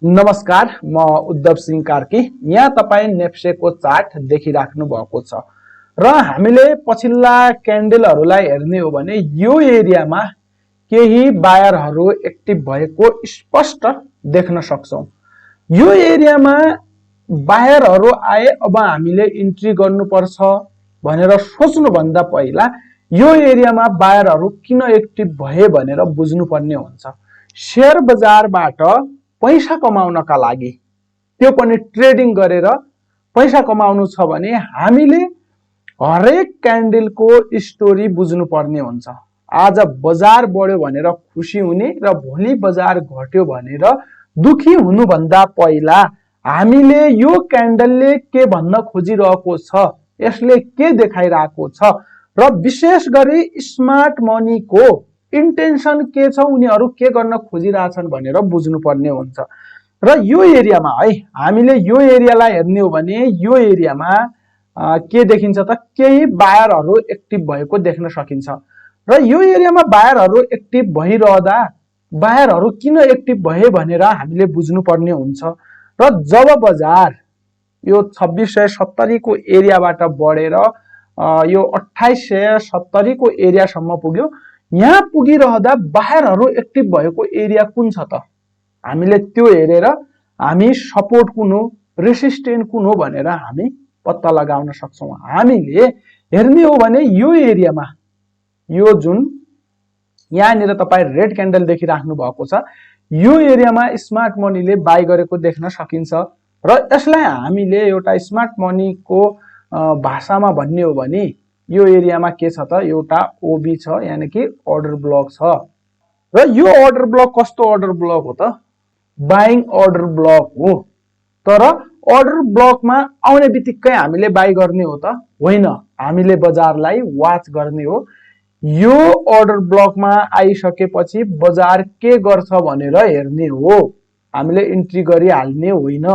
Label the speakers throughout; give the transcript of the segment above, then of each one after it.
Speaker 1: नमस्कार, म उद्धव सिंह कार्की। यहाँ तपाईँ नेप्सेको चार्ट देखिराख्नु भएको छ र हामीले पछिल्ला क्यान्डलहरूलाई हेर्ने हो भने यो एरियामा केही बायरहरू एक्टिभ भएको स्पष्ट देख्न सक्छौं। यो एरियामा बायरहरू आए अब हामीले इन्ट्री गर्नुपर्छ भनेर सोच्नुभन्दा पहिला यो एरियामा बायरहरू किन एक्टिभ भए भनेर बुझ्नुपर्ने हुन्छ। शेयर बजारबाट पैसा कमाउनका लागि, त्यो पनि ट्रेडिङ गरेर पैसा कमाउनु छ भने हामीले हरेक क्यान्डलको स्टोरी बुझ्नु पर्ने हुन्छ। आज बजार बढ्यो भनेर खुसी हुने र भोलि बजार घट्यो भनेर दुखी हुनुभन्दा पहिला हामीले यो क्यान्डलले के भन्न खोजिरहेको छ, यसले के देखाइरहेको छ र विशेष गरी स्मार्ट मनीको इन्टेन्सन के छ, उनीहरू के गर्न खोजिरहेछन् भनेर बुझ्नु पर्ने हुन्छ। र यो एरियामा है हामीले यो एरियालाई हेर्ने हो भने यो एरियामा के देखिन्छ त, केही बायरहरू एक्टिभ भएको देख्न सकिन्छ। र यो एरियामा बायरहरू एक्टिभ भइरहँदा बायरहरू किन एक्टिभ भए भनेर हामीले बुझ्नु पर्ने हुन्छ। र जब बजार यो 2670 को एरियाबाट बढेर यो 2870 को एरियासम्म पुग्यो, यहाँ पुगिरहँदा बायरहरू एक्टिभ भएको एरिया कुन छ त, हामीले त्यो हेरेर हामी सपोर्ट कुन हो, रेसिस्टेन्ट कुन हो भनेर हामी पत्ता लगाउन सक्छौं। हामीले हेर्ने हो भने यो एरियामा यो जुन यहाँनिर तपाईं रेड क्यान्डल देखिराख्नु भएको छ, यो एरियामा स्मार्ट मनीले बाई गरेको देख्न सकिन्छ। र यसलाई हामीले एउटा स्मार्ट मनीको भाषामा भन्ने हो भने यो एरियामा के छ त, एउटा ओबी छ, यानी कि अर्डर ब्लक छ। र यो अर्डर ब्लक कस्तो अर्डर ब्लक हो त, बाइङ अर्डर ब्लक हो। तर अर्डर ब्लकमा आउने बित्तिकै हामीले बाई गर्ने हो त होइन, हामीले बजारलाई वाच गर्ने हो। यो अर्डर ब्लकमा आइसकेपछि बजार के गर्छ भनेर हेर्ने हो, हामीले इन्ट्री गरिहाल्ने होइन।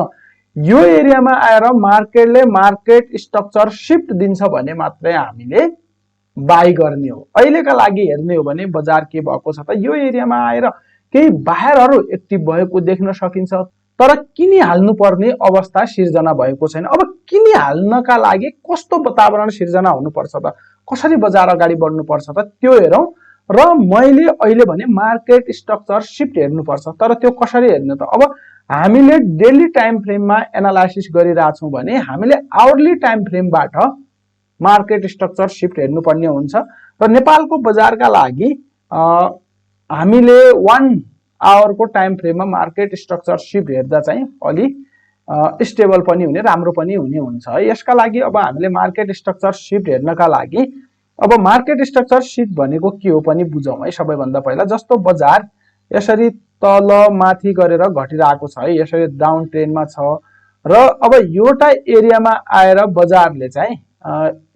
Speaker 1: यो एरियामा आएर मार्केटले मार्केट स्ट्रक्चर शिफ्ट दिन्छ भने मात्रै हामीले बाई गर्ने हो। अहिलेका लागि हेर्ने हो भने बजार के भएको छ त, यो एरियामा आएर केही बायरहरू एक्टिभ भएको देख्न सकिन्छ, तर किनिहाल्नु पर्ने अवस्था सिर्जना भएको छैन। अब किनिहाल्नका लागि कस्तो वातावरण सिर्जना हुनुपर्छ त, कसरी बजार अगाडि बढ्नुपर्छ त, त्यो हेरौं। र मैले अहिले भने मार्केट स्ट्रक्चर शिफ्ट हेर्नुपर्छ, तर त्यो कसरी हेर्ने त, अब हामीले डेली टाइम फ्रेममा एनालाइसिस गरिरहेछौं भने हामीले आवरली टाइम फ्रेमबाट मार्केट स्ट्रक्चर शिफ्ट हेर्नुपर्ने हुन्छ। र नेपालको बजारका लागि हामीले 1 आवरको टाइम फ्रेममा मार्केट स्ट्रक्चर शिफ्ट हेर्दा चाहिँ अलि स्टेबल पनि हुने, राम्रो पनि हुने हुन्छ है। यसका लागि अब हामीले मार्केट स्ट्रक्चर शिफ्ट हेर्नका लागि अब मार्केट स्ट्रक्चर शिफ्ट भनेको के हो पनि बुझौं है। सबैभन्दा पहिला जस्तो बजार यसरी तल माथि गरेर घटिरहेको छ है, यसरी डाउन ट्रेन्डमा छ र अब एउटा एरियामा आएर बजारले चाहिँ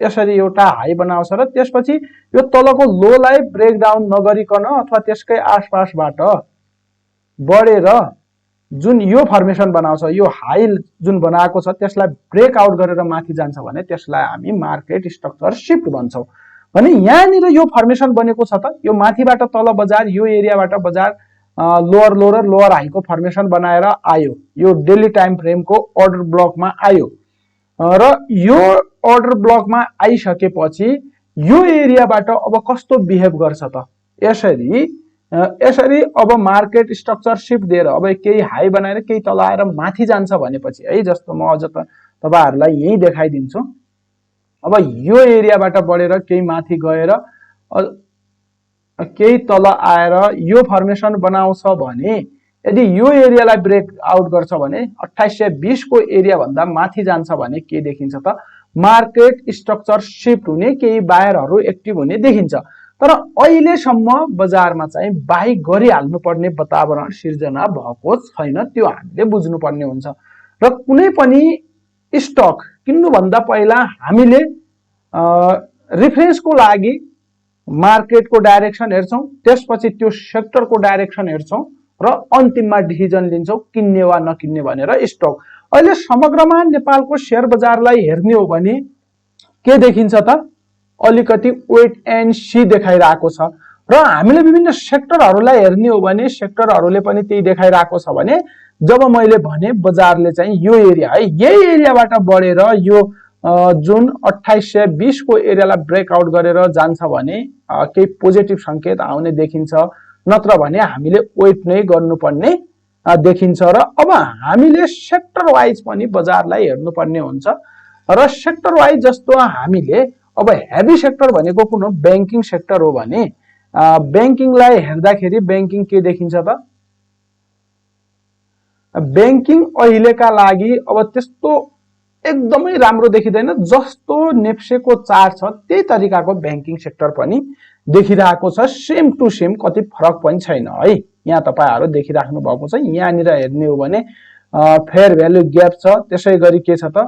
Speaker 1: यसरी एउटा हाई बनाउँछ र त्यसपछि यो तलको लोलाई ब्रेक डाउन नगरिकन अथवा त्यसकै आसपासबाट बढेर जुन यो फर्मेसन बनाउँछ, यो हाई जुन बनाएको छ त्यसलाई ब्रेक आउट गरेर माथि जान्छ भने त्यसलाई हामी मार्केट स्ट्रक्चर शिफ्ट भन्छौं। भने यहाँनिर यो फर्मेसन बनेको छ त, यो माथिबाट तल बजार, यो एरियाबाट बजार लोअर लो र लोअर हाईको फर्मेसन बनाएर आयो, यो डेली टाइम फ्रेमको अर्डर ब्लकमा आयो। र यो अर्डर ब्लकमा आइसकेपछि यो एरियाबाट अब कस्तो बिहेभ गर्छ त, यसरी अब मार्केट स्ट्रक्चर शिफ्ट दिएर अब केही हाई बनाएर केही तल आएर माथि जान्छ भनेपछि है, जस्तो म अझ तपाईहरुलाई यही देखाइदिन्छु। अब यो एरियाबाट बढेर केही माथि गएर केही तल आएर यो फर्मेसन बनाउँछ भने, यदि यो एरियालाई ब्रेक आउट गर्छ भने 2820 को एरिया भन्दा माथि जान्छ भने के देखिन्छ त, मार्केट स्ट्रक्चर शिफ्ट हुने, केही बायरहरू एक्टिभ हुने देखिन्छ। तर अहिलेसम्म बजारमा चाहिँ बाई गरिहाल्नु पर्ने वातावरण सिर्जना भएको छैन, त्यो हामीले बुझ्नुपर्ने हुन्छ। र कुनै पनि स्टक किन्नुभन्दा पहिला हामीले रेफरेन्सको लागि मार्केटको डाइरेक्सन हेर्छौं, त्यसपछि त्यो सेक्टरको डाइरेक्सन हेर्छौं र अन्तिममा डिसिजन लिन्छौं किन्ने वा नकिन्ने भनेर। स्टक अहिले समग्रमा नेपालको शेयर बजारलाई हेर्ने हो भने के देखिन्छ त, अलिकति वेट एन्ड सी देखाइरहेको छ। र हामीले विभिन्न सेक्टरहरूलाई हेर्ने हो भने सेक्टरहरूले पनि त्यही देखाइरहेको छ भने जब मैले भने बजारले चाहिँ यो एरिया है यही एरियाबाट बढेर यो जुन 2820 को एरियालाई ब्रेकआउट गरेर जान्छ भने केही पोजिटिभ संकेत आउने देखिन्छ, नत्र भने हामीले वेट नै गर्नुपर्ने देखिन्छ। र अब हामीले सेक्टर वाइज पनि बजारलाई हेर्नुपर्ने हुन्छ र सेक्टर वाइज जस्तो हामीले अब हेभी सेक्टर भनेको कुन हो, बैंकिङ सेक्टर हो भने बैंकिङलाई हेर्दाखेरि बैंकिङ के देखिन्छ त, बैंकिङ अहिलेका लागि अब त्यस्तो एकदमै राम्रो देखिदैन, जस्तो नेप्सेको चार्ट छ त्यही तरिकाको बैंकिङ सेक्टर पनि देखिरहेको छ, सेम टु सेम, कति फरक पनि छैन है। यहाँ तपाईहरु देखिराख्नु भएको छ, यहाँनिर हेर्ने हो भने फेयर भ्यालु ग्याप छ, त्यसै गरी के छ त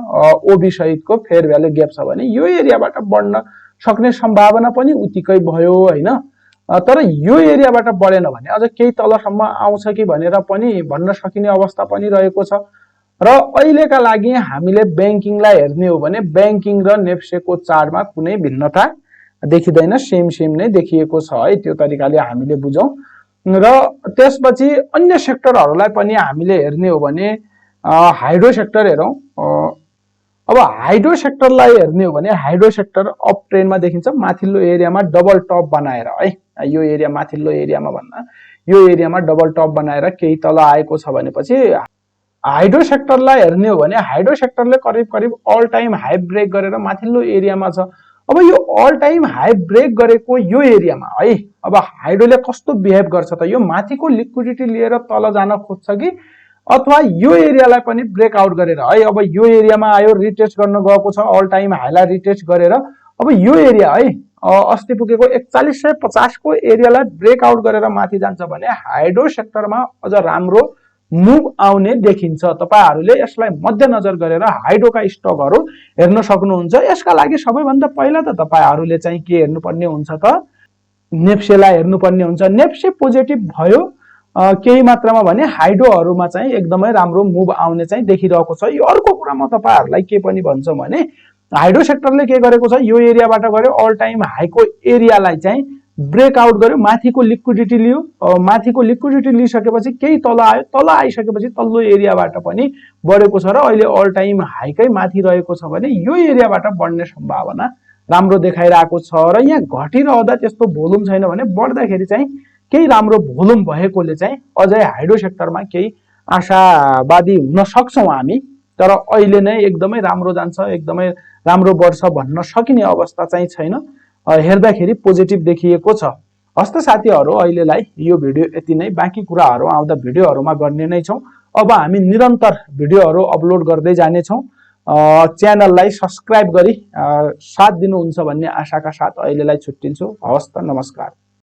Speaker 1: ओबी सहितको फेयर भ्यालु ग्याप छ भने यो एरियाबाट बढ्न सक्ने सम्भावना पनि उतिकै भयो हैन। तर यो एरियाबाट बढेन भने अझ केही तलसम्म आउँछ कि भनेर पनि भन्न सकिने अवस्था पनि रहेको छ। र अहिलेका लागि हामीले बैंकिङलाई हेर्ने हो भने बैंकिङ र नेप्सेको चार्टमा कुनै भिन्नता देखिदैन, सेम सेम नै देखिएको छ है, त्यो तरिकाले हामीले बुझौं। र त्यसपछि अन्य सेक्टरहरूलाई पनि हामीले हेर्ने हो भने हाइड्रो सेक्टर हेरौं। अब हाइड्रो सेक्टरलाई हेर्ने हो भने हाइड्रो सेक्टर अप ट्रेन्डमा देखिन्छ, माथिल्लो एरियामा डबल टप बनाएर है, यो एरिया माथिल्लो एरियामा भन्दा यो एरियामा डबल टप बनाएर केही तल आएको छ भनेपछि हाइड्रो सेक्टरलाई हेर्ने हो भने हाइड्रो सेक्टरले करिब करिब अल टाइम हाई ब्रेक गरेर माथिल्लो एरियामा छ। अब यो अल टाइम हाई ब्रेक गरेको यो एरियामा है अब हाइड्रोले कस्तो बिहेभ गर्छ त, यो माथिको लिक्विडिटी लिएर तल जान खोज्छ कि अथवा यो एरियालाई पनि ब्रेकआउट गरेर है, अब यो एरियामा आयो रिटेस्ट गर्न गएको छ, अल टाइम हाईलाई रिटेस्ट गरेर अब यो एरिया है अस्ति पुगेको 4150 को एरियालाई ब्रेकआउट गरेर माथि जान्छ भने हाइड्रो सेक्टरमा अझ राम्रो मुभ आउने देखिन्छ। तपाईहरुले यसलाई मध्यनजर गरेर हाइड्रोका स्टकहरु हेर्न सक्नुहुन्छ। यसका लागि सबैभन्दा पहिला त तपाईहरुले चाहिँ के हेर्नुपर्ने हुन्छ त, नेप्सेलाई हेर्नुपर्ने हुन्छ। नेप्से पोजिटिभ भयो केही मात्रामा भने हाइड्रोहरुमा चाहिँ एकदमै राम्रो मुभ आउने चाहिँ देखिरहेको छ। यो अर्को कुरा म तपाईहरुलाई के पनि भन्छु भने हाइड्रो सेक्टरले के गरेको छ, यो एरियाबाट गयो अल टाइम हाईको एरियालाई चाहिँ ब्रेकआउट गर्यो, माथिको लिक्विडिटी लियो, माथिको लिक्विडिटी लिइसकेपछि केही तल आयो, तल आइसकेपछि तल्लो एरियाबाट पनि बढेको छ र अहिले अल टाइम हाईकै माथि रहेको छ भने यो एरियाबाट बढ्ने सम्भावना राम्रो देखाइरहेको छ। र यहाँ घटिरहँदा त्यस्तो भोल्युम छैन भने बढ्दाखेरि चाहिँ केही राम्रो भोल्युम भएकोले चाहिँ अझै हाइड्रो सेक्टरमा केही आशावादी हुन सक्छौं हामी। तर अहिले नै एकदमै राम्रो जान्छ, एकदमै राम्रो बढ्छ भन्न सकिने अवस्था चाहिँ छैन, हेर्दाखेरि पोजिटिभ देखिएको छ। हस्त साथीहरु, अहिलेलाई यो भिडियो यति नै, बाँकी कुराहरु आउँदा भिडियोहरुमा गर्ने नै छौं। अब हामी निरन्तर भिडियोहरु अपलोड गर्दै जाने छौं। च्यानललाई सब्स्क्राइब गरी साथ दिनुहुन्छ भन्ने आशाका साथ अहिलेलाई छुट्टिन्छु। हवस् त, नमस्कार।